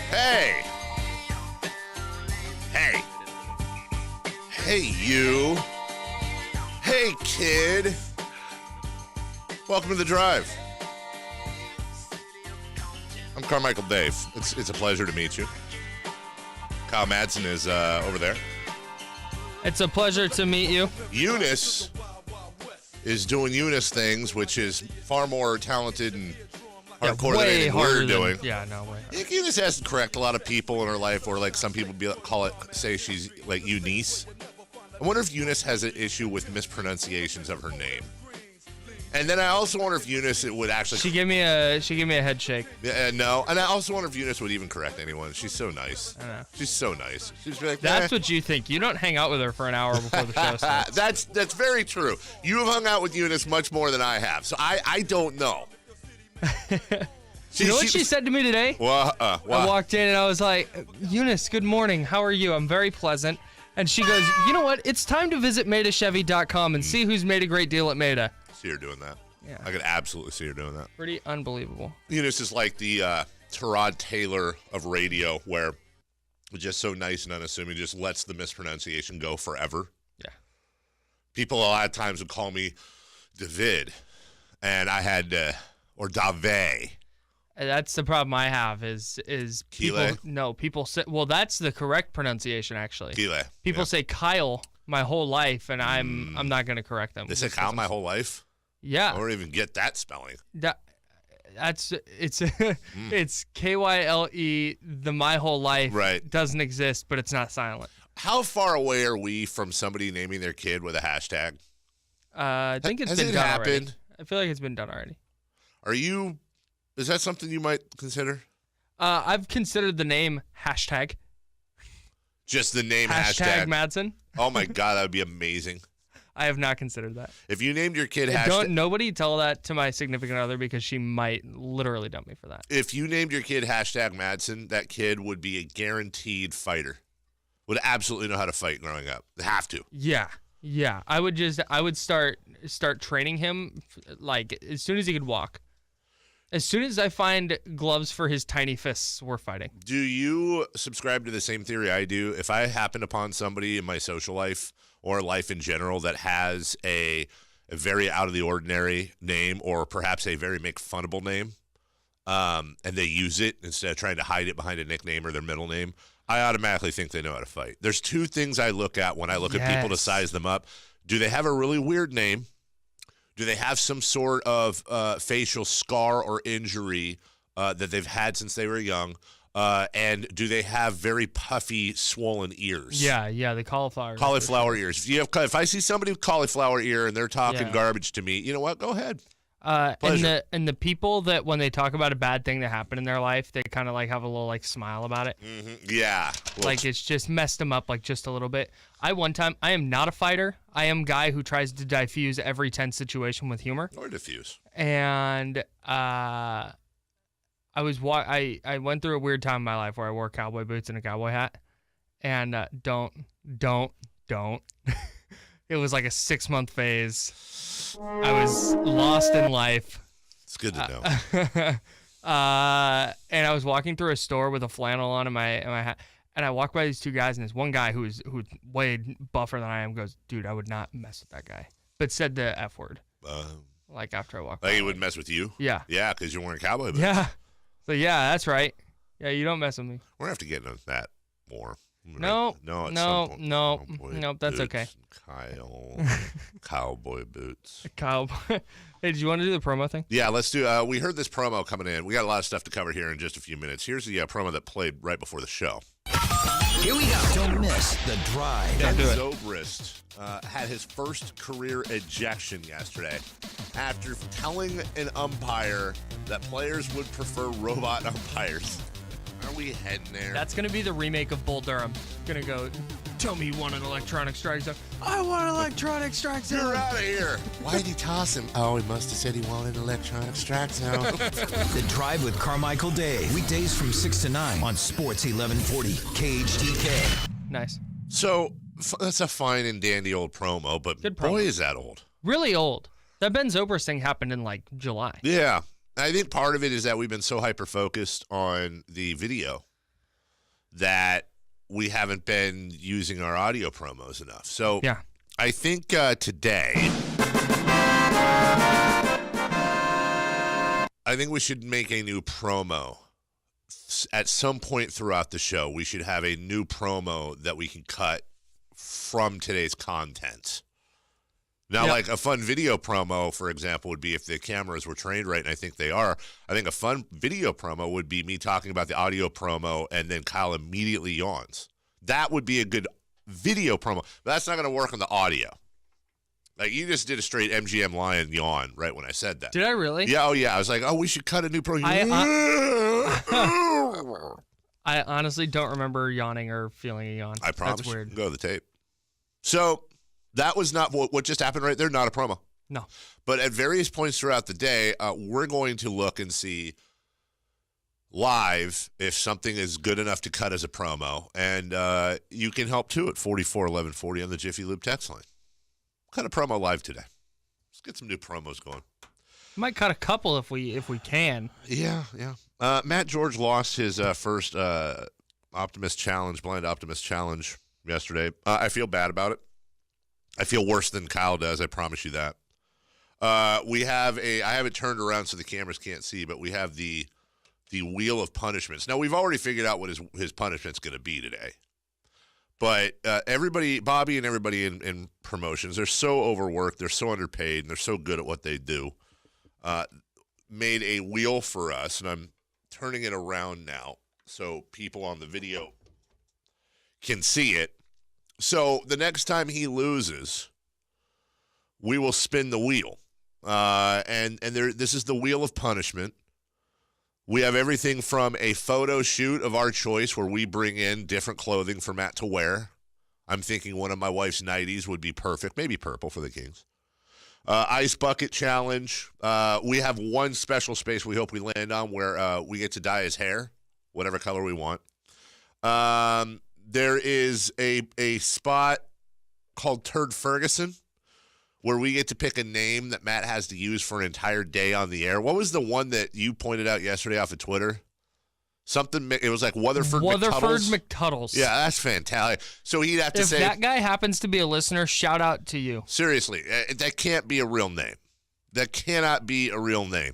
Hey. Hey. Hey, you. Hey, kid. Welcome to The Drive. I'm Carmichael Dave. It's a pleasure to meet you. Kyle Madson is over there. It's a pleasure to meet you. Eunice is doing Eunice things, which is far more talented and hardcore than anything we're doing. Yeah, no way. I think Eunice has to correct a lot of people in her life, or like some people say she's like Eunice. I wonder if Eunice has an issue with mispronunciations of her name. And then I also wonder if Eunice would actually. She gave me a head shake. No, and I also wonder if Eunice would even correct anyone. She's so nice. I know. She's so nice. She's like, that's what you think. You don't hang out with her for an hour before the show starts. That's very true. You have hung out with Eunice much more than I have, so I don't know. You know what she said to me today? What? I walked in and I was like, Eunice, good morning. How are you? I'm very pleasant. And she goes, you know what? It's time to visit MaidaChevy.com and see who's made a great deal at Maida. See her doing that. Yeah. I could absolutely see her doing that. Pretty unbelievable. Eunice is like the Tyrod Taylor of radio, where it's just so nice and unassuming, just lets the mispronunciation go forever. Yeah. People a lot of times would call me David, and I had or Dave. That's the problem I have is people say, well, that's the correct pronunciation actually. Kile. People say Kyle my whole life, and I'm not going to correct them. They say Kyle my whole life? Yeah. I don't even get that spelling. It's Kyle. The my whole life doesn't exist, but it's not silent. How far away are we from somebody naming their kid with a hashtag? I think it's been done already. I feel like it's been done already. Is that something you might consider? I've considered the name hashtag. Just the name hashtag Madson. Oh my God, that would be amazing. I have not considered that. If you named your kid hashtag... Nobody tell that to my significant other because she might literally dump me for that. If you named your kid hashtag Madson, that kid would be a guaranteed fighter. Would absolutely know how to fight growing up. Have to. Yeah. Yeah. I would start training him like as soon as he could walk. As soon as I find gloves for his tiny fists, we're fighting. Do you subscribe to the same theory I do? If I happen upon somebody in my social life or life in general that has a very out of the ordinary name, or perhaps a very make funnable name, and they use it instead of trying to hide it behind a nickname or their middle name, I automatically think they know how to fight. There's two things I look at when I look at people to size them up. Do they have a really weird name? Do they have some sort of facial scar or injury that they've had since they were young? And do they have very puffy, swollen ears? Yeah, the cauliflower. Cauliflower ears. If I see somebody with cauliflower ear and they're talking garbage to me, you know what? Go ahead. And the people that when they talk about a bad thing that happened in their life, they kind of like have a little like smile about it. Mm-hmm. Yeah. Like it's just messed them up like just a little bit. I am not a fighter. I am a guy who tries to diffuse every tense situation with humor. Or diffuse. And I went through a weird time in my life where I wore cowboy boots and a cowboy hat. And don't. It was like a 6-month phase. I was lost in life. It's good to know. And I was walking through a store with a flannel on in my hat, and I walked by these two guys, and this one guy who's way buffer than I am goes, "Dude, I would not mess with that guy," but said the F word. Like after I walked by. Like he wouldn't mess with you? Yeah. Yeah, because you're wearing cowboy boots. Yeah. So yeah, that's right. Yeah, you don't mess with me. We're gonna have to get into that more. No, that's okay. Cowboy boots. Cowboy. Hey, did you want to do the promo thing? Yeah, let's do. We heard this promo coming in. We got a lot of stuff to cover here in just a few minutes. Here's the promo that played right before the show. Here we go. Don't miss the drive. Dan Zobrist had his first career ejection yesterday after telling an umpire that players would prefer robot umpires. Are we heading there? That's going to be the remake of Bull Durham. Going to go, tell me you want an electronic strike zone. I want an electronic strike zone. You're out of here. Why did he toss him? Oh, he must have said he wanted an electronic strike zone. The Drive with Carmichael Dave. Weekdays from 6 to 9 on Sports 1140 KHTK. Nice. So that's a fine and dandy old promo, but boy, is that old. Really old. That Ben Zobrist thing happened in like July. Yeah. I think part of it is that we've been so hyper-focused on the video that we haven't been using our audio promos enough. So Yeah. I think today, I think we should make a new promo. At some point throughout the show, we should have a new promo that we can cut from today's content. Now, like a fun video promo, for example, would be if the cameras were trained right, and I think they are. I think a fun video promo would be me talking about the audio promo, and then Kyle immediately yawns. That would be a good video promo. But that's not going to work on the audio. Like, you just did a straight MGM Lion yawn right when I said that. Did I really? Yeah, oh, yeah. I was like, oh, we should cut a new promo. I honestly don't remember yawning or feeling a yawn. I promise. That's weird. Go to the tape. So that was not what just happened right there. Not a promo. No. But at various points throughout the day, we're going to look and see live if something is good enough to cut as a promo. And you can help too at 441140 on the Jiffy Lube text line. Cut a promo live today. Let's get some new promos going. Might cut a couple if we can. Yeah. Matt George lost his first Optimist Challenge, Blind Optimist Challenge yesterday. I feel bad about it. I feel worse than Kyle does. I promise you that. We have I have it turned around so the cameras can't see, but we have the wheel of punishments. Now, we've already figured out what his punishment's going to be today. But everybody, Bobby and everybody in promotions, they're so overworked, they're so underpaid, and they're so good at what they do. Made a wheel for us, and I'm turning it around now so people on the video can see it. So the next time he loses, we will spin the wheel. And this is the wheel of punishment. We have everything from a photo shoot of our choice where we bring in different clothing for Matt to wear. I'm thinking one of my wife's 90s would be perfect, maybe purple for the Kings. Ice bucket challenge. We have one special space we hope we land on where we get to dye his hair, whatever color we want. There is a spot called Turd Ferguson where we get to pick a name that Matt has to use for an entire day on the air. What was the one that you pointed out yesterday off of Twitter? Something, it was like Weatherford McTuddles. Yeah, that's fantastic. So he'd have to say. If that guy happens to be a listener, shout out to you. Seriously, that can't be a real name. That cannot be a real name.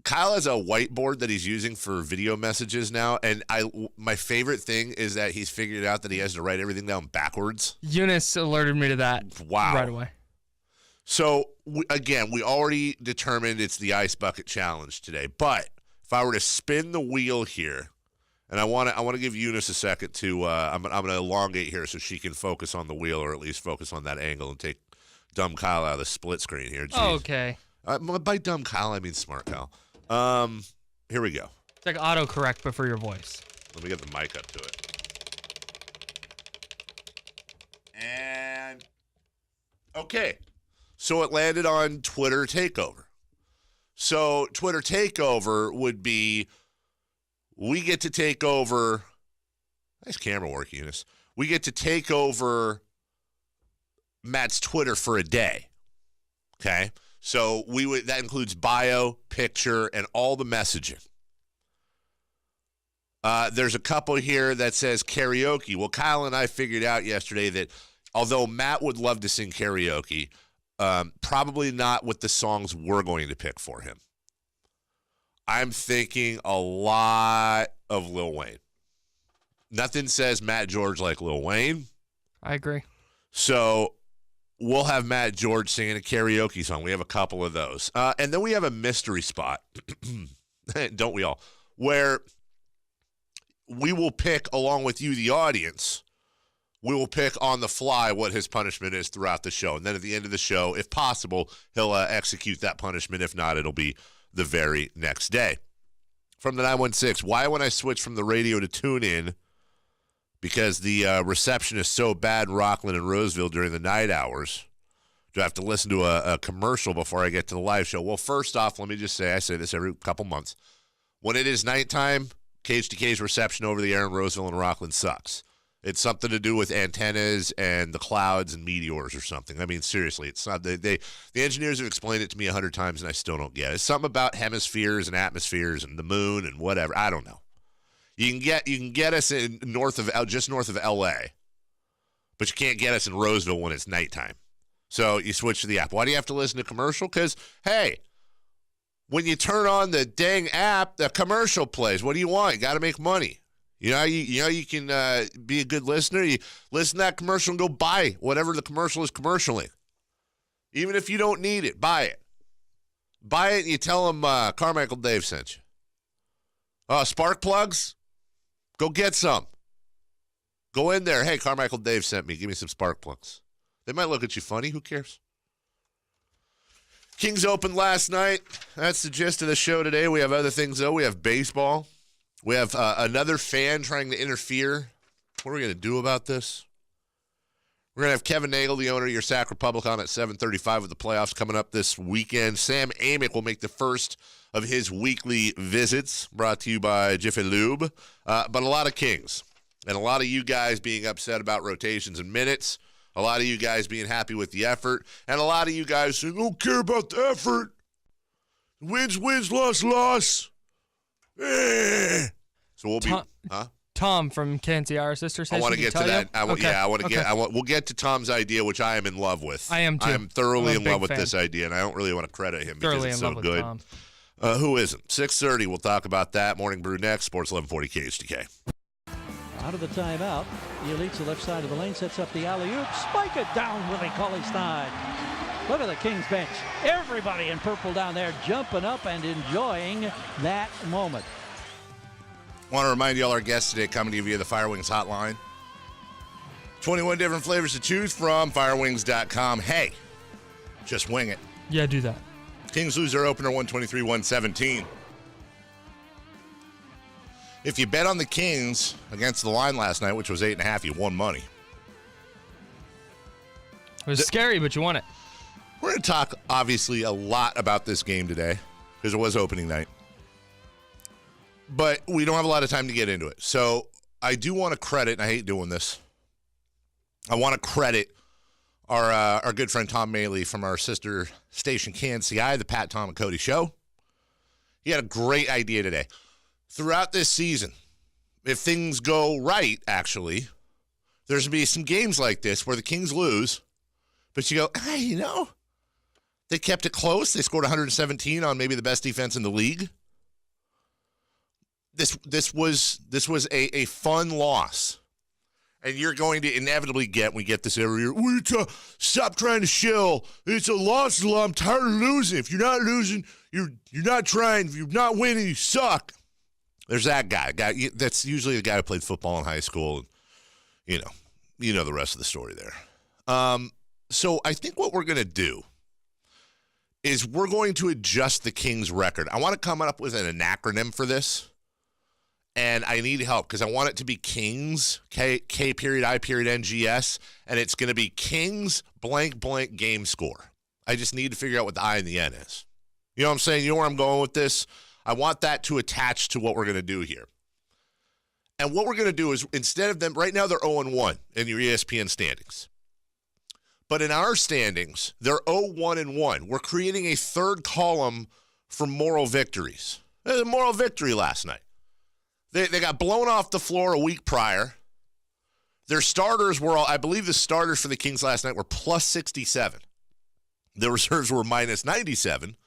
Kyle has a whiteboard that he's using for video messages now, and my favorite thing is that he's figured out that he has to write everything down backwards. Eunice alerted me to that right away. So, we already determined it's the Ice Bucket Challenge today, but if I were to spin the wheel here, and I want to give Eunice a second to, I'm going to elongate here so she can focus on the wheel, or at least focus on that angle and take dumb Kyle out of the split screen here. Oh, okay. By dumb Kyle, I mean smart Kyle. Here we go. It's like autocorrect, but for your voice. Let me get the mic up to it. And, okay. So it landed on Twitter Takeover. So Twitter Takeover would be, we get to take over, nice camera work, Eunice. We get to take over Matt's Twitter for a day. Okay? So that includes bio, picture, and all the messaging. There's a couple here that says karaoke. Well, Kyle and I figured out yesterday that although Matt would love to sing karaoke, probably not with the songs we're going to pick for him. I'm thinking a lot of Lil Wayne. Nothing says Matt George like Lil Wayne. I agree. So we'll have Matt George singing a karaoke song. We have a couple of those. And then we have a mystery spot, don't we all, where we will pick, along with you, the audience, we will pick on the fly what his punishment is throughout the show. And then at the end of the show, if possible, he'll execute that punishment. If not, it'll be the very next day. From the 916, why when I switch from the radio to tune in, because the reception is so bad in Rockland and Roseville during the night hours, do I have to listen to a commercial before I get to the live show? Well, first off, let me just say, I say this every couple months. When it is nighttime, Cage to Cage reception over the air in Roseville and Rockland sucks. It's something to do with antennas and the clouds and meteors or something. I mean, seriously, it's not. The engineers have explained it to me 100 times, and I still don't get it. It's something about hemispheres and atmospheres and the moon and whatever. I don't know. You can get us in just north of L.A., but you can't get us in Roseville when it's nighttime. So you switch to the app. Why do you have to listen to commercial? Because, hey, when you turn on the dang app, the commercial plays. What do you want? You got to make money. You can be a good listener. You listen to that commercial and go buy whatever the commercial is commercialing. Even if you don't need it, buy it. Buy it and you tell them Carmichael Dave sent you. Spark plugs? Go get some. Go in there. Hey, Carmichael Dave sent me. Give me some spark plugs. They might look at you funny. Who cares? Kings opened last night. That's the gist of the show today. We have other things, though. We have baseball. We have another fan trying to interfere. What are we going to do about this? We're going to have Kevin Nagel, the owner of your Sac Republic, on at 7:35 with the playoffs coming up this weekend. Sam Amick will make the first of his weekly visits, brought to you by Jiffy Lube. But a lot of Kings and a lot of you guys being upset about rotations and minutes. A lot of you guys being happy with the effort. And a lot of you guys saying, I don't care about the effort. Wins, loss. So we'll be... Tom from Canziara Sister says I want to get to that. We'll get to Tom's idea, which I am in love with. I am too. I am thoroughly in love with this idea, and I don't really want to credit him because it's so good. Who isn't? 6:30, we'll talk about that. Morning Brew next. Sports 1140 KHTK. Out of the timeout, Yelich, the left side of the lane, sets up the alley-oop. Spike it down, Willie Cauley-Stein. Look at the Kings bench. Everybody in purple down there jumping up and enjoying that moment. Want to remind you all our guests today coming to you via the Fire Wings hotline. 21 different flavors to choose from, firewings.com. Hey, just wing it. Yeah, do that. Kings lose their opener 123-117. If you bet on the Kings against the line last night, which was 8.5, you won money. It was scary, but you won it. We're going to talk, obviously, a lot about this game today because it was opening night. But we don't have a lot of time to get into it. So I do want to credit, and I hate doing this, I want to credit our good friend Tom Maley from our sister station KNCI, the Pat, Tom, and Cody Show. He had a great idea today. Throughout this season, if things go right, actually, there's going to be some games like this where the Kings lose, but you go, hey, they kept it close. They scored 117 on maybe the best defense in the league. This was a fun loss. And you're going to inevitably we get this every year. Stop trying to shill. It's a loss. I'm tired of losing. If you're not losing, you're not trying. If you're not winning, you suck. There's that guy. That's usually the guy who played football in high school. And, you know the rest of the story there. So I think what we're going to do is we're going to adjust the Kings record. I want to come up with an acronym for this. And I need help because I want it to be Kings, K period, I period, NGS. And it's going to be Kings blank game score. I just need to figure out what the I and the N is. You know what I'm saying? You know where I'm going with this? I want that to attach to what we're going to do here. And what we're going to do is instead of them, right now they're 0-1 in your ESPN standings. But in our standings, they're 0-1-1. We're creating a third column for moral victories. There's a moral victory last night. They got blown off the floor a week prior. Their starters were, I believe the starters for the Kings last night were plus 67. The reserves were minus 97.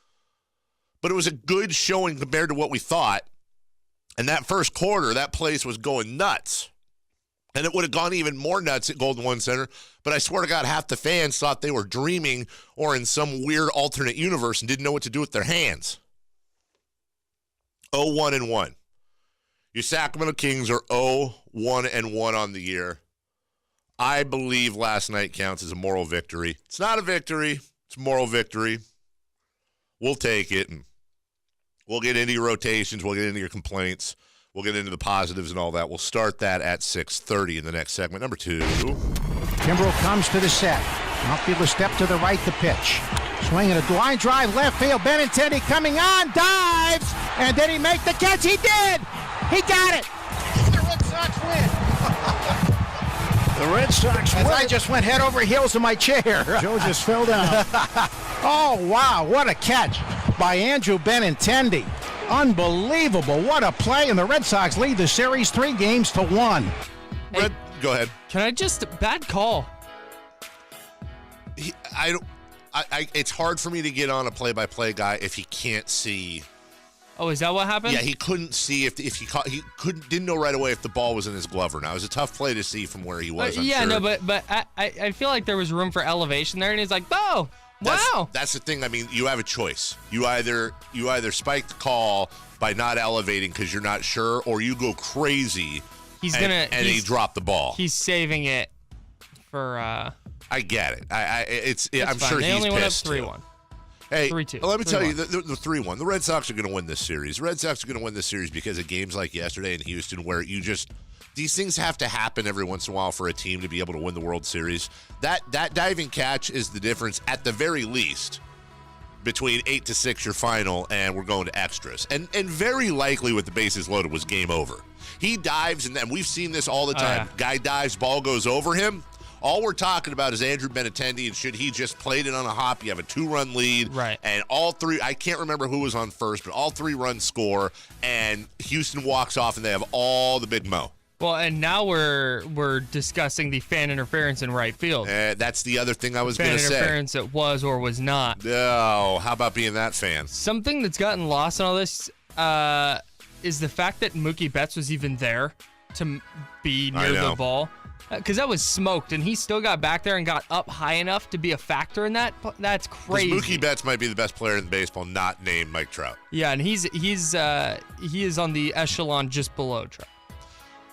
But it was a good showing compared to what we thought. And that first quarter, that place was going nuts. And it would have gone even more nuts at Golden One Center. But I swear to God, half the fans thought they were dreaming or in some weird alternate universe and didn't know what to do with their hands. 0-1-1. Your Sacramento Kings are 0-1-1 on the year. I believe last night counts as a moral victory. It's not a victory. It's a moral victory. We'll take it, and we'll get into your rotations. We'll get into your complaints. We'll get into the positives and all that. We'll start that at 6:30 in the next segment. Number 2. Kimbrell comes to the set. Outfielder step to the right to pitch. Swinging a line drive left field. Benintendi coming on, dives, and did he make the catch? He did! He got it! The Red Sox win! The Red Sox win. I just went head over heels in my chair. Joe just fell down. Oh, wow, what a catch by Andrew Benintendi. Unbelievable. What a play. And the Red Sox lead the series 3-1. Hey, Go ahead. Can I just bad call? It's hard for me to get on a play-by-play guy if he can't see. Oh, is that what happened? Yeah, he couldn't see if he caught. He didn't know right away if the ball was in his glove or not. It was a tough play to see from where he was. I'm sure. No, but I feel like there was room for elevation there, and he's like, "Oh, wow." That's the thing. I mean, you have a choice. You either spike the call by not elevating because you're not sure, or you go crazy. He dropped the ball. He's saving it for. I get it. I'm fine. sure they he's only went up pissed. 3-1. Hey, 3-2. let me tell you, the 3-1. The Red Sox are going to win this series. The Red Sox are going to win this series because of games like yesterday in Houston where these things have to happen every once in a while for a team to be able to win the World Series. That diving catch is the difference, at the very least, between 8-6 your final and we're going to extras. And very likely with the bases loaded was game over. He dives, and we've seen this all the time. Yeah. Guy dives, ball goes over him. All we're talking about is Andrew Benintendi, and should he just played it on a hop, you have a 2-run lead. Right. And all three, I can't remember who was on first, but all 3 runs score, and Houston walks off, and they have all the big mo. Well, and now we're discussing the fan interference in right field. That's the other thing I was going to say. Fan interference it was or was not. Oh, how about being that fan? Something that's gotten lost in all this is the fact that Mookie Betts was even there to be near the ball. Because that was smoked, and he still got back there and got up high enough to be a factor in that. That's crazy. Mookie Betts might be the best player in baseball, not named Mike Trout. Yeah, and he is on the echelon just below Trout.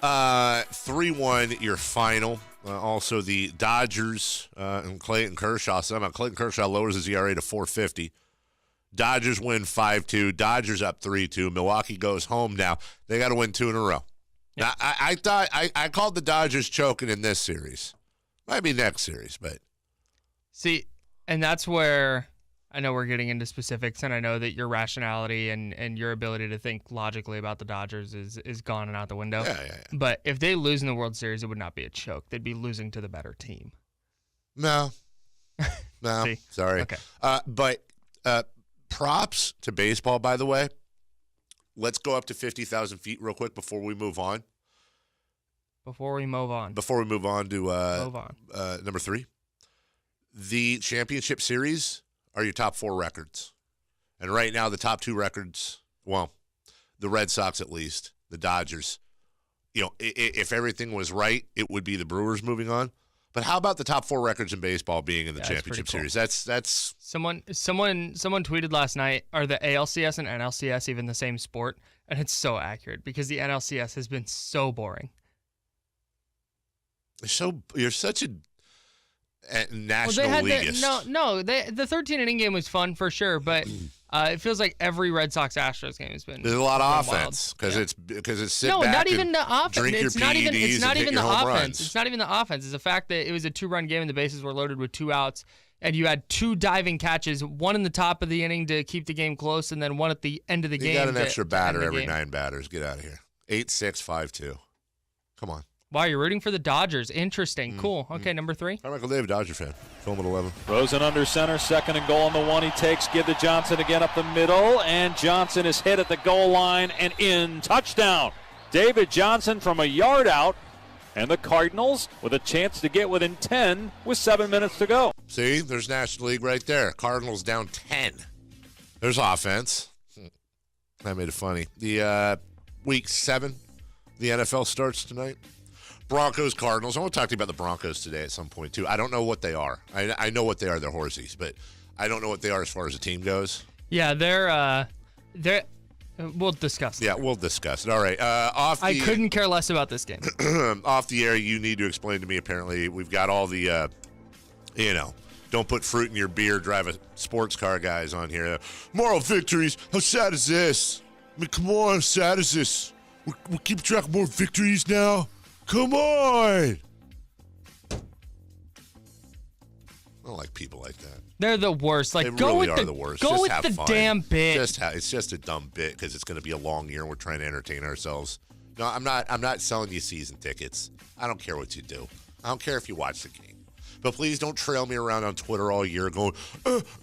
3-1 your final. Also, the Dodgers and Clayton Kershaw. Somehow Clayton Kershaw lowers his ERA to 4.50. Dodgers win 5-2. Dodgers up 3-2. Milwaukee goes home now. They got to win 2 in a row. Yep. Now, I thought I called the Dodgers choking in this series. Might be next series, but. See, and that's where I know we're getting into specifics, and I know that your rationality and your ability to think logically about the Dodgers is gone and out the window. Yeah. But if they lose in the World Series, it would not be a choke. They'd be losing to the better team. No. Sorry. Okay. But props to baseball, by the way. Let's go up to 50,000 feet real quick before we move on. Before we move on to number 3. The championship series are your top 4 records. And right now, the top 2 records, well, the Red Sox at least, the Dodgers. You know, if everything was right, it would be the Brewers moving on. But how about the top 4 records in baseball being in the championship series? That's someone tweeted last night, are the ALCS and NLCS even the same sport? And it's so accurate because the NLCS has been so boring. You're such a national leagueist. The 13-inning game was fun for sure, but it feels like every Red Sox Astros game has been. There's a lot of offense because it's sit back not even and the offense. drink your It's not even the offense. Runs. It's not even the offense. It's the fact that it was a 2-run game and the bases were loaded with 2 outs, and you had 2 diving catches, one in the top of the inning to keep the game close, and then one at the end of the game. You got an extra batter every game. 9 batters. Get out of here. 8-6, 5-2. Come on. Wow, you're rooting for the Dodgers. Interesting. Cool. Okay, number 3. Carmichael Dave, Dodger fan. Film at 11. Rosen under center, 2nd and goal on the 1. He takes, give to Johnson again up the middle, and Johnson is hit at the goal line and in. Touchdown. David Johnson from a yard out, and the Cardinals with a chance to get within 10 with 7 minutes to go. See, there's National League right there. Cardinals down 10. There's offense. I made it funny. The week 7, the NFL starts tonight. Broncos, Cardinals. I want to talk to you about the Broncos today at some point, too. I don't know what they are. I know what they are. They're horsies, but I don't know what they are as far as the team goes. Yeah, they're we'll discuss. Yeah, we'll discuss it. All right. I couldn't care less about this game. Off the air, you need to explain to me, apparently. We've got all the, don't put fruit in your beer, drive a sports car guys on here. Moral victories. How sad is this? I mean, come on, how sad is this? We're keeping track of more victories now? Come on! I don't like people like that. They're the worst. Like, they go really with are the worst. Go just with have the fun. damn bit. It's just a dumb bit because it's going to be a long year and we're trying to entertain ourselves. No, I'm not selling you season tickets. I don't care what you do. I don't care if you watch the game. But please don't trail me around on Twitter all year going,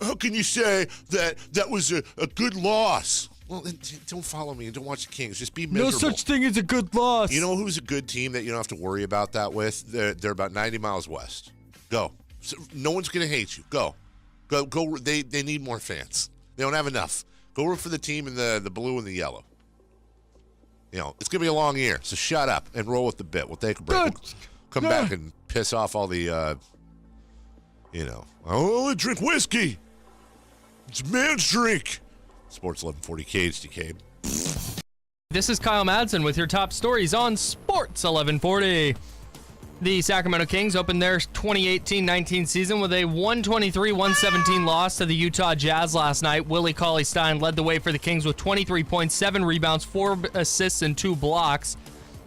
how can you say that was a good loss? Well, then don't follow me and don't watch the Kings. Just be No miserable. such thing as a good loss. You know who's a good team that you don't have to worry about that with? They're about 90 miles west. Go. So no one's going to hate you. Go. They need more fans. They don't have enough. Go root for the team in the blue and the yellow. You know, it's going to be a long year, so shut up and roll with the bit. We'll take a break. We'll come back and piss off all the, I only drink whiskey. It's a man's drink. Sports 1140 KHTK. This is Kyle Madson with your top stories on Sports 1140. The Sacramento Kings opened their 2018-19 season with a 123-117 loss to the Utah Jazz last night. Willie Cauley-Stein led the way for the Kings with 23.7 rebounds, 4 assists, and 2 blocks.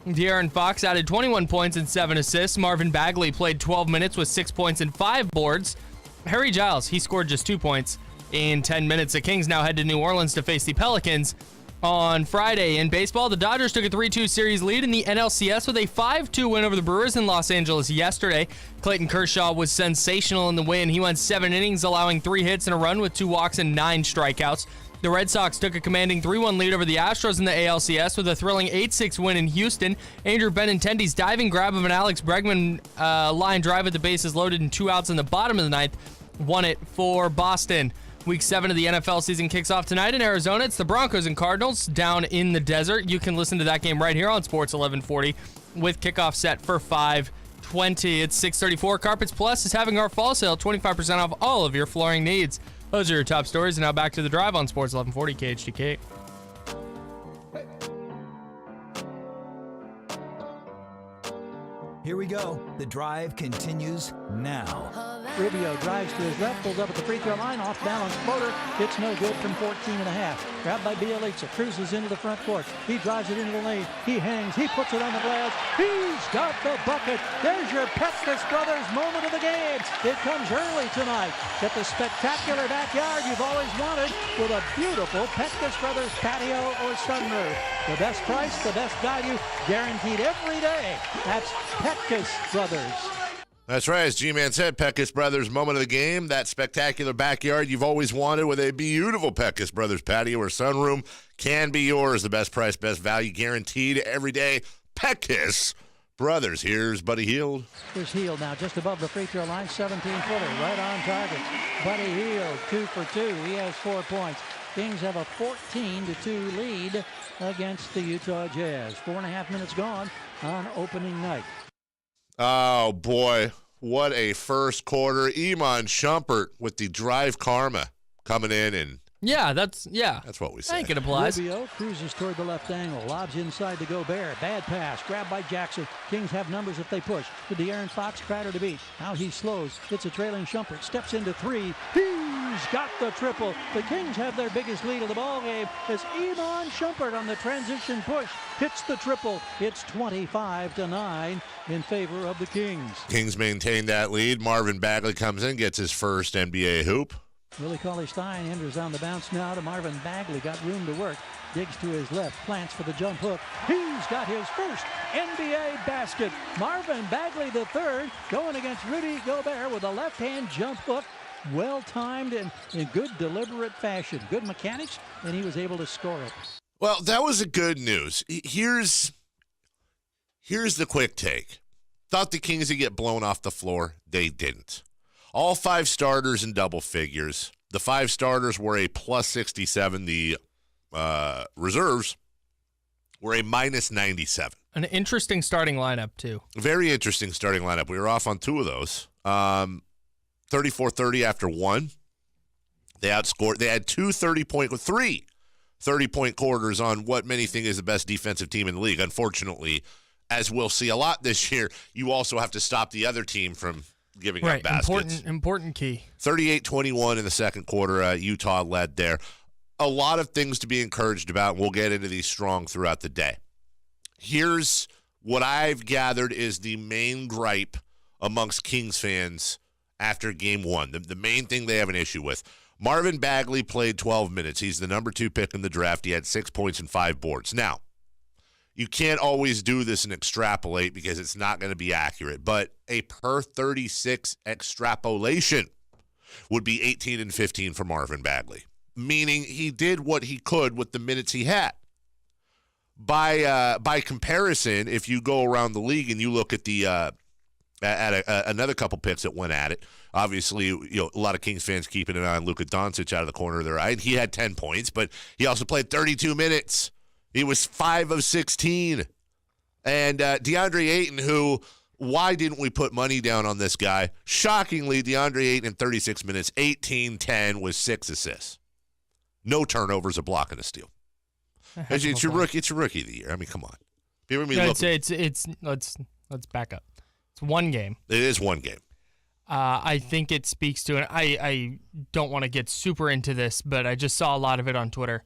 De'Aaron Fox added 21 points and 7 assists. Marvin Bagley played 12 minutes with 6 points and 5 boards. Harry Giles, he scored just 2 points in 10 minutes. The Kings now head to New Orleans to face the Pelicans on Friday. In baseball, the Dodgers took a 3-2 series lead in the NLCS with a 5-2 win over the Brewers in Los Angeles yesterday. Clayton Kershaw was sensational in the win. He went 7 innings, allowing 3 hits and a run with 2 walks and 9 strikeouts. The Red Sox took a commanding 3-1 lead over the Astros in the ALCS with a thrilling 8-6 win in Houston. Andrew Benintendi's diving grab of an Alex Bregman line drive at the bases loaded and 2 outs in the bottom of the ninth won it for Boston. Week 7 of the NFL season kicks off tonight in Arizona. It's the Broncos and Cardinals down in the desert. You can listen to that game right here on Sports 1140 with kickoff set for 5:20. It's 6:34. Carpets Plus is having our fall sale, 25% off all of your flooring needs. Those are your top stories, and now back to the drive on Sports 1140 KHTK. Here we go. The drive continues now. Rubio drives to his left, pulls up at the free throw line, off balance floater. It's no good from 14.5. Grabbed by Bielitsa, cruises into the front court. He drives it into the lane. He hangs, he puts it on the glass. He's got the bucket. There's your Petkus Brothers moment of the game. It comes early tonight. Get the spectacular backyard you've always wanted with a beautiful Petkus Brothers patio or sunroof. The best price, the best value, guaranteed every day. That's Petkus Brothers. That's right, as G-Man said, Petkus Brothers moment of the game. That spectacular backyard you've always wanted with a beautiful Petkus Brothers patio or sunroom can be yours. The best price, best value, guaranteed every day. Petkus Brothers. Here's Buddy Hield. Here's Hield now just above the free throw line, 17-footer, right on target. Buddy Hield, 2 for 2. He has 4 points. Kings have a 14-2 lead against the Utah Jazz. 4.5 minutes gone on opening night. Oh, boy. What a first quarter. Iman Shumpert with the drive karma coming in, and That's what we say. I think it applies. Rubio cruises toward the left angle, lobs inside to Gobert. Bad pass, grabbed by Jackson. Kings have numbers if they push. To De'Aaron Fox, Crowder to beat. Now he slows. It's a trailing Shumpert. Steps into 3. He's got the triple. The Kings have their biggest lead of the ball game as Iman Shumpert on the transition push hits the triple. It's 25-9 in favor of the Kings. Kings maintain that lead. Marvin Bagley comes in, gets his first NBA hoop. Willie Cauley-Stein enters on the bounce now to Marvin Bagley. Got room to work. Digs to his left. Plants for the jump hook. He's got his first NBA basket. Marvin Bagley III going against Rudy Gobert with a left-hand jump hook. Well-timed and in good deliberate fashion. Good mechanics, and he was able to score it. Well, that was a good news. Here's the quick take. Thought the Kings would get blown off the floor. They didn't. All 5 starters in double figures. The 5 starters were a plus 67. The reserves were a minus 97. An interesting starting lineup, too. Very interesting starting lineup. We were off on 2 of those. 34-30 after 1. They outscored. They had 3 30-point quarters on what many think is the best defensive team in the league. Unfortunately, as we'll see a lot this year, you also have to stop the other team from giving up baskets. Important key. 38-21 in the second quarter. Utah led there. A lot of things to be encouraged about, and we'll get into these strong throughout the day. Here's what I've gathered is the main gripe amongst Kings fans after game 1. The main thing they have an issue with. Marvin Bagley played 12 minutes. He's the number 2 pick in the draft. He had 6 points and 5 boards. Now, you can't always do this and extrapolate because it's not going to be accurate, but a per 36 extrapolation would be 18 and 15 for Marvin Bagley. meaning he did what he could with the minutes he had. By comparison, if you go around the league and you look at the another couple picks that went at it, obviously, a lot of Kings fans keeping an eye on Luka Doncic out of the corner of their eye. He had 10 points, but he also played 32 minutes. He was 5 of 16. And DeAndre Ayton, who, why didn't we put money down on this guy? Shockingly, DeAndre Ayton in 36 minutes, 18-10 with 6 assists. No turnovers, a block, and a steal. It's your rookie. It's your rookie of the year. I mean, come on. Let's back up. It's one game. It is one game. I think it speaks to it. I don't want to get super into this, but I just saw a lot of it on Twitter.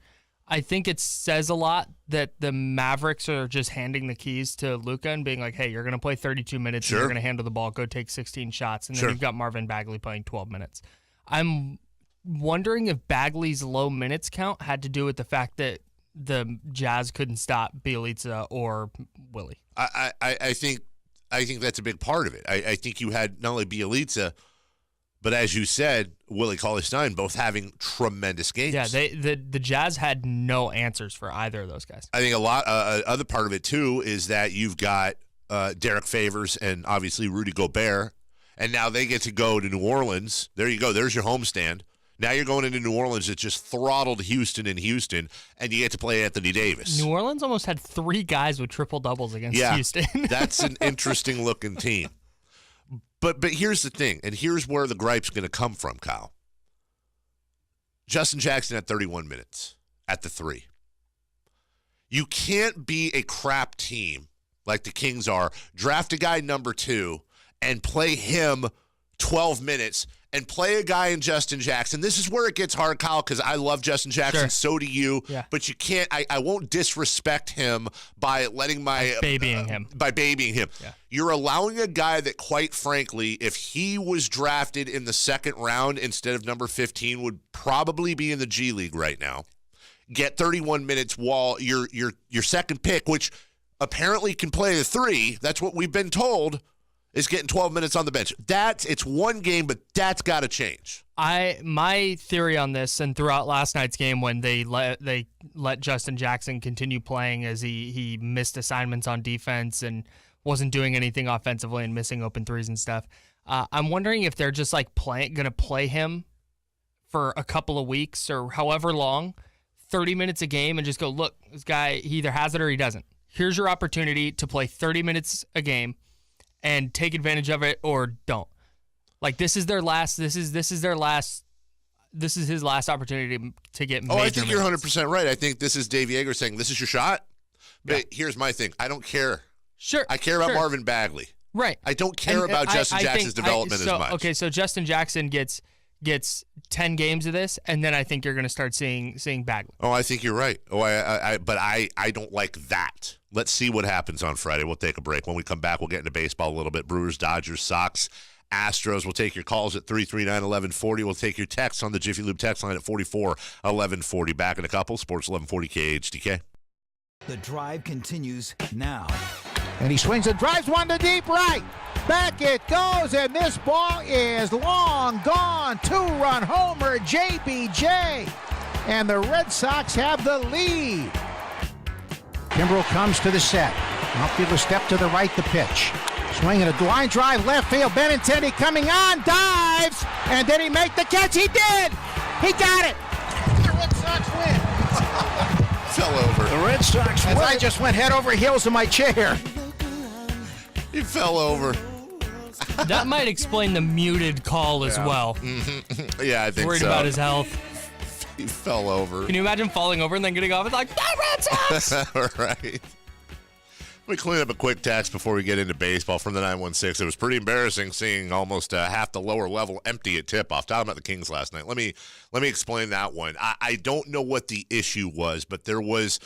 I think it says a lot that the Mavericks are just handing the keys to Luka and being like, hey, you're going to play 32 minutes. Sure. And you're going to handle the ball, go take 16 shots. And then you've got Marvin Bagley playing 12 minutes. I'm wondering if Bagley's low minutes count had to do with the fact that the Jazz couldn't stop Bjelica or Willie. I think that's a big part of it. I think you had not only Bjelica, but as you said, Willie Cauley-Stein both having tremendous games. Yeah, the Jazz had no answers for either of those guys. I think a lot other part of it too is that you've got Derek Favors and obviously Rudy Gobert, and now they get to go to New Orleans. There you go. There's your homestand. Now you're going into New Orleans that just throttled Houston in Houston, and you get to play Anthony Davis. New Orleans almost had 3 guys with triple-doubles against Houston. That's an interesting-looking team. But here's the thing, and here's where the gripe's going to come from, Kyle. Justin Jackson had 31 minutes at the 3. You can't be a crap team like the Kings are, draft a guy number 2, and play him 12 minutes and play a guy in Justin Jackson. This is where it gets hard, Kyle, because I love Justin Jackson. Sure. So do you. Yeah. But you can't. I won't disrespect him by letting babying him. By babying him. Yeah. You're allowing a guy that, quite frankly, if he was drafted in the second round instead of number 15, would probably be in the G League right now. Get 31 minutes while your second pick, which apparently can play the 3. That's what we've been told. Is getting 12 minutes on the bench. It's one game, but that's got to change. My theory on this, and throughout last night's game when they let Justin Jackson continue playing as he missed assignments on defense and wasn't doing anything offensively and missing open threes and stuff. I'm wondering if they're just like going to play him for a couple of weeks or however long, 30 minutes a game, and just go, look, this guy, he either has it or he doesn't. Here's your opportunity to play 30 minutes a game and take advantage of it or don't. Like this is his last opportunity to get major I think you're minutes. 100% right. I think this is Dave Yeager saying, this is your shot. But Yeah. Here's my thing. I don't care. Sure. I care about Marvin Bagley. Right. I don't care about Justin Jackson's development as much. Okay, so Justin Jackson gets 10 games of this, and then I think you're going to start seeing Bagley. Oh, I think you're right. But I don't like that. Let's see what happens on Friday. We'll take a break. When we come back, we'll get into baseball a little bit. Brewers, Dodgers, Sox, Astros. We'll take your calls at 339-1140. We'll take your texts on the Jiffy Lube text line at 44-1140. Back in a couple. Sports 1140 KHTK. The drive continues now. And he swings and drives one to deep right. Back it goes, and this ball is long gone. 2-run homer, JBJ. And the Red Sox have the lead. Kimbrel comes to the set. Outfielder step to the right, the pitch. Swinging a line drive, left field. Benintendi coming on, dives, and did he make the catch? He did! He got it! The Red Sox win. Fell over. The Red Sox win. As I just went head over heels in my chair. He fell over. That might explain the muted call as well. Mm-hmm. Yeah, I think Worried so. about his health. He fell over. Can you imagine falling over and then getting off? It's like, Red Sox! Right. Let me clean up a quick text before we get into baseball from the 916. It was pretty embarrassing seeing almost half the lower level empty at tip-off. Talking about the Kings last night. Let me explain that one. I don't know what the issue was, but there was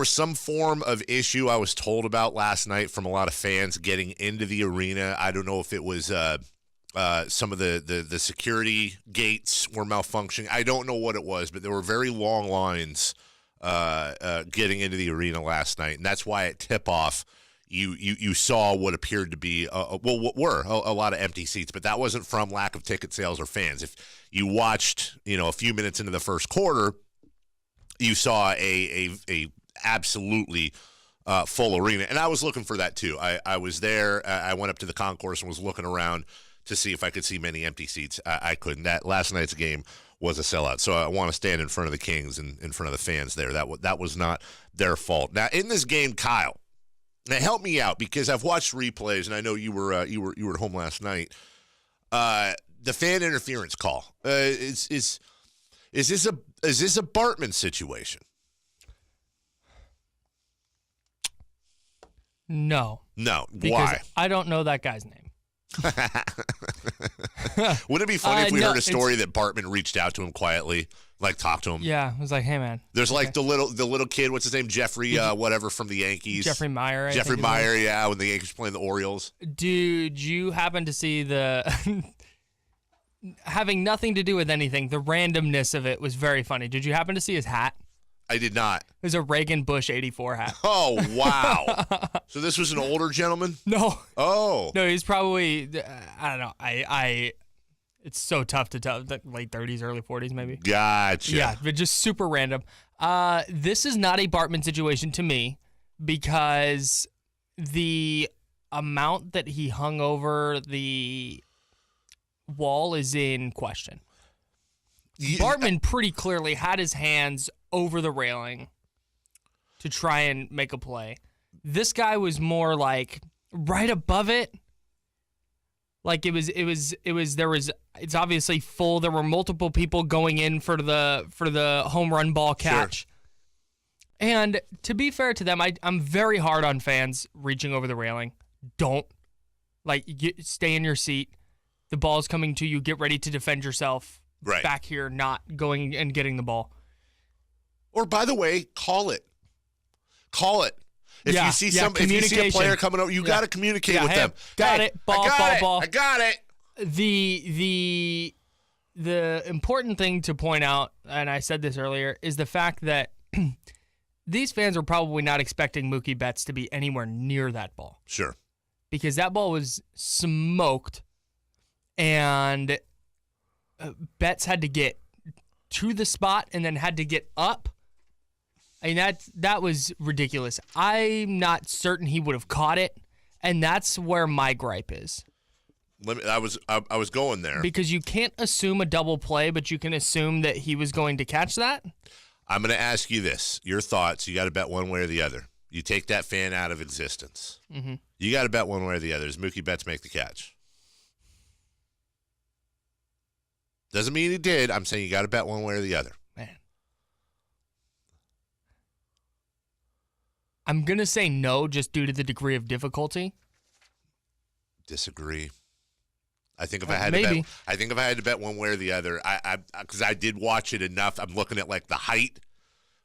some form of issue I was told about last night from a lot of fans getting into the arena. I don't know if it was some of the security gates were malfunctioning. I don't know what it was, but there were very long lines getting into the arena last night, and that's why at tip-off you saw what appeared to be what were a lot of empty seats, but that wasn't from lack of ticket sales or fans. If you watched, a few minutes into the first quarter, you saw a absolutely full arena, and I was looking for that too. I was there. I went up to the concourse and was looking around to see if I could see many empty seats. I couldn't. That last night's game was a sellout, so I want to stand in front of the Kings and in front of the fans there. That was not their fault. Now in this game, Kyle, now help me out because I've watched replays, and I know you were at home last night. The fan interference call is this a Bartman situation? No. Because why? I don't know that guy's name. Wouldn't it be funny if we heard a story that Bartman reached out to him quietly, like talked to him? Yeah, I was like, hey man. There's like the little kid, what's his name, Jeffrey, whatever from the Yankees. Jeffrey Meyer. Jeffrey Meyer, yeah, when the Yankees were playing the Orioles. Dude, you happen to see the having nothing to do with anything, the randomness of it was very funny. Did you happen to see his hat? I did not. It was a Reagan Bush 84 hat. Oh, wow. So this was an older gentleman? No. Oh. No, he's probably, I don't know. It's so tough to tell. Late 30s, early 40s, maybe. Gotcha. Yeah, but just super random. This is not a Bartman situation to me because the amount that he hung over the wall is in question. Yeah. Bartman pretty clearly had his hands over the railing to try and make a play. This guy was more like right above it. Like it's obviously full. There were multiple people going in for the home run ball catch. Sure. And to be fair to them, I'm very hard on fans reaching over the railing. Don't. Stay in your seat. The ball's coming to you. Get ready to defend yourself. Right. Back here, not going and getting the ball. Or, by the way, call it. Call it. If you see a player coming over, you got to communicate with them. Got it. Ball. I got it. The important thing to point out, and I said this earlier, is the fact that these fans were probably not expecting Mookie Betts to be anywhere near that ball. Sure. Because that ball was smoked, and Betts had to get to the spot and then had to get up. I mean, that was ridiculous. I'm not certain he would have caught it, and that's where my gripe is. I was going there. Because you can't assume a double play, but you can assume that he was going to catch that. I'm going to ask you this. Your thoughts, you got to bet one way or the other. You take that fan out of existence. Mm-hmm. You got to bet one way or the other. Does Mookie Betts make the catch? Doesn't mean he did. I'm saying you got to bet one way or the other. Man. I'm going to say no just due to the degree of difficulty. Disagree. I think if I had to bet one way or the other, because I did watch it enough. I'm looking at like the height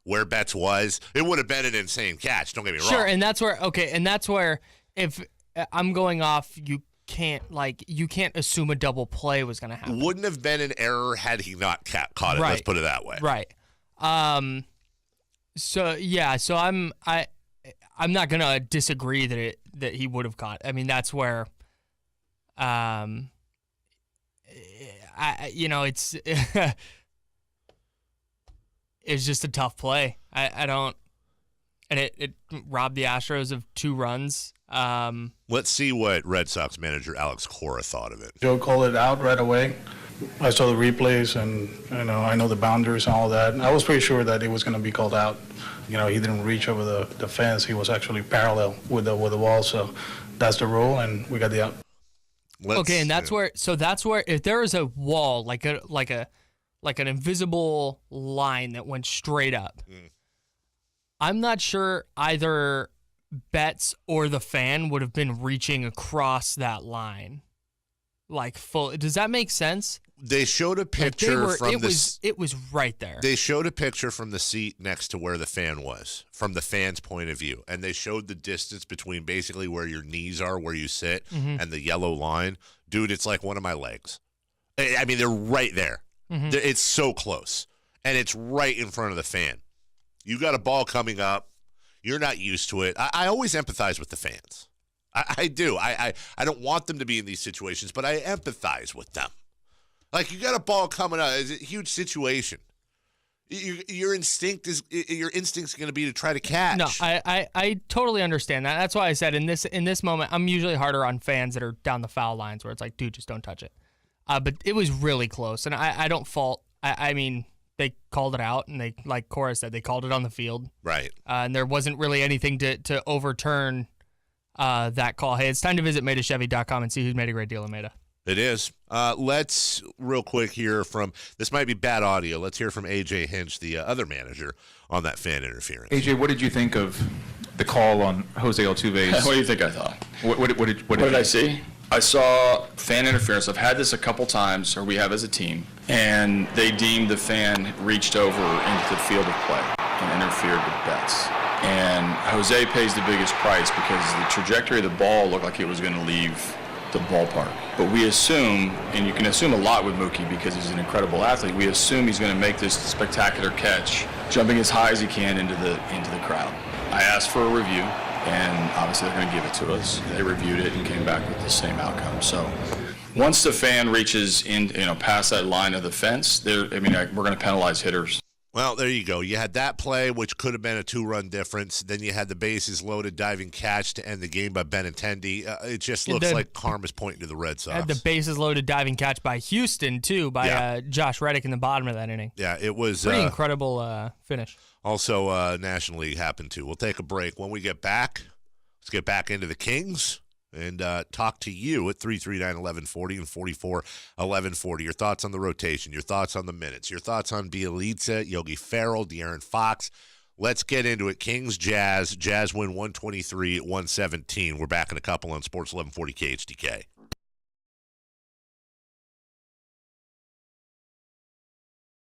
where Betts was. It would have been an insane catch. Don't get me wrong. Sure, and that's where if I'm going off, you can't assume a double play was going to happen. Wouldn't have been an error had he not caught it. Right. Let's put it that way. Right. So I'm not going to disagree that he would have caught. I mean, that's where it's it's just a tough play. I don't, and it robbed the Astros of 2 runs. Let's see what Red Sox manager Alex Cora thought of it. Joe called it out right away. I saw the replays, and I know the boundaries and all that. I was pretty sure that it was going to be called out. He didn't reach over the fence. He was actually parallel with the wall. So that's the rule, and we got the out. Okay, and that's where if there is a wall like an invisible line that went straight up, I'm not sure either Betts or the fan would have been reaching across that line, like full. Does that make sense? They showed a picture it was right there. They showed a picture from the seat next to where the fan was, from the fan's point of view, and they showed the distance between basically where your knees are, where you sit, and the yellow line. Dude, it's like one of my legs. I mean, they're right there. It's so close, and it's right in front of the fan. You got a ball coming up. You're not used to it. I always empathize with the fans. I do. I don't want them to be in these situations, but I empathize with them. Like, you got a ball coming out. It's a huge situation. Your instinct's going to be to try to catch. No, I totally understand that. That's why I said in this moment, I'm usually harder on fans that are down the foul lines where it's like, dude, just don't touch it. But it was really close, and I don't fault. I mean, they called it out, and they, like Cora said, they called it on the field. Right. And there wasn't really anything to overturn that call. Hey, it's time to visit MaidaChevy.com and see who's made a great deal in Maida. It is. Let's real quick hear from, this might be bad audio. Let's hear from AJ Hinch, the other manager on that fan interference. AJ, what did you think of the call on Jose Altuve's? What do you think I thought? What did I see? I saw fan interference. I've had this a couple times, or we have as a team, and they deemed the fan reached over into the field of play and interfered with bets. And Jose pays the biggest price because the trajectory of the ball looked like it was going to leave the ballpark. But we assume, and you can assume a lot with Mookie because he's an incredible athlete, we assume he's going to make this spectacular catch, jumping as high as he can into the crowd. I asked for a review, and obviously they're going to give it to us. They reviewed it and came back with the same outcome. So once the fan reaches in, past that line of the fence, we're going to penalize hitters. Well, there you go. You had that play, which could have been a 2-run difference. Then you had the bases loaded diving catch to end the game by Benintendi. It just looks like karma's pointing to the Red Sox. Had the bases loaded diving catch by Houston, too, by Josh Reddick in the bottom of that inning. Yeah, it was pretty incredible finish. Also, National League happened too. We'll take a break. When we get back, let's get back into the Kings and talk to you at 339-1140 and 44-1140. Your thoughts on the rotation, your thoughts on the minutes, your thoughts on Bielitsa, Yogi Ferrell, De'Aaron Fox. Let's get into it. Kings, Jazz. Jazz win 123-117. We're back in a couple on Sports 1140 KHTK.